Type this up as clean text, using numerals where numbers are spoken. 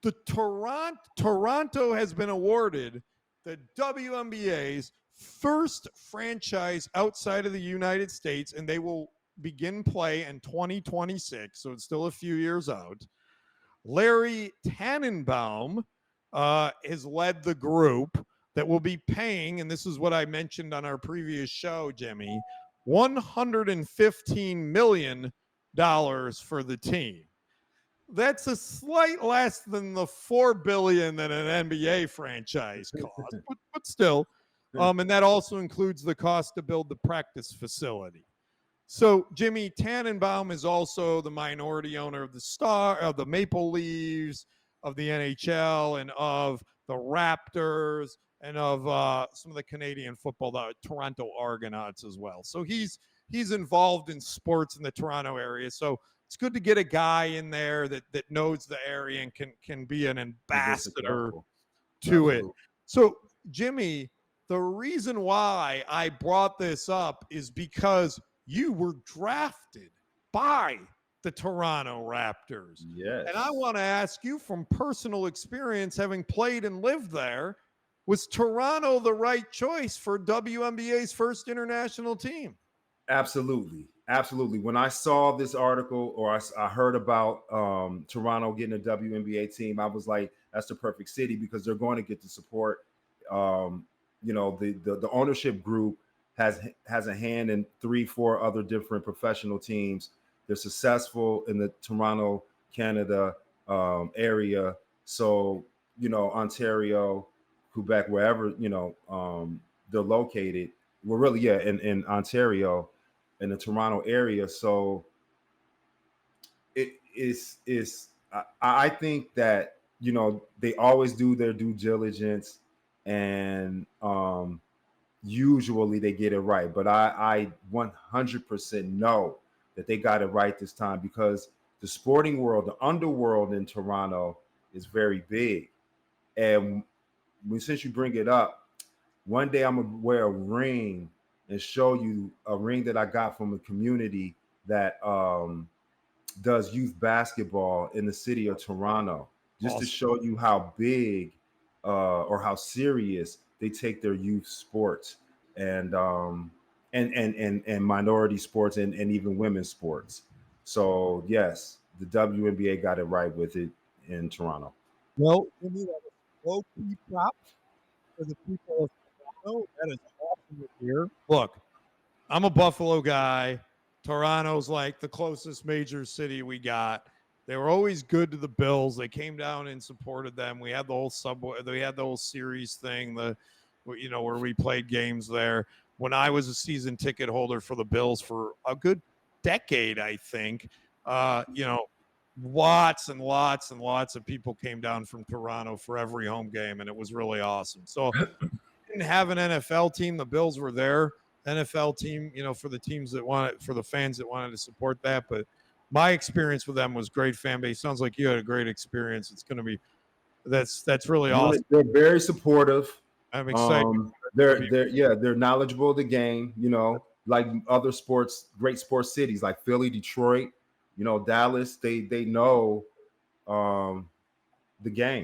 the Toronto has been awarded the WNBA's first franchise outside of the United States, and they will begin play in 2026, so it's still a few years out. Larry Tannenbaum has led the group that will be paying, and this is what I mentioned on our previous show, Jimmy, $115 million for the team. That's a slight less than the $4 billion that an NBA franchise costs, but still. And that also includes the cost to build the practice facility. So Jimmy Tannenbaum is also the minority owner of the Maple Leafs, of the NHL, and of the Raptors, and of some of the Canadian football, the Toronto Argonauts as well. So he's involved in sports in the Toronto area. So it's good to get a guy in there that knows the area and can be an ambassador to it. So Jimmy, the reason why I brought this up is because you were drafted by the Toronto Raptors. Yes. And I want to ask you, from personal experience, having played and lived there, was Toronto the right choice for WNBA's first international team? Absolutely. Absolutely. When I saw this article, or I heard about Toronto getting a WNBA team, I was like, that's the perfect city, because they're going to get the support. The ownership group has a hand in 3-4 other different professional teams. They're successful in the Toronto, Canada area. So, Ontario, Quebec, wherever, they're located. Well, really, yeah, in Ontario, in the Toronto area. So it is I think that, they always do their due diligence, and usually they get it right. But I 100% know that they got it right this time, because the sporting world, the underworld in Toronto, is very big. And since you bring it up, one day I'm gonna wear a ring and show you a ring that I got from a community that does youth basketball in the city of Toronto, just to show you how big or how serious they take their youth sports and minority sports and even women's sports. So yes, the WNBA got it right with it in Toronto. Well, give me that low key prop for the people of Toronto. That is awesome to hear. Look, I'm a Buffalo guy. Toronto's like the closest major city we got. They were always good to the Bills. They came down and supported them. We had the whole subway. They had the whole series thing, where we played games there. When I was a season ticket holder for the Bills for a good decade, I think, lots and lots and lots of people came down from Toronto for every home game, and it was really awesome. So didn't have an NFL team. The Bills were their NFL team, for the teams that wanted, for the fans that wanted to support that. But my experience with them was great fan base. Sounds like you had a great experience. It's going to be, that's really awesome. They're very supportive. I'm excited. They're knowledgeable of the game, like other great sports cities like Philly, Detroit, Dallas. They know the game.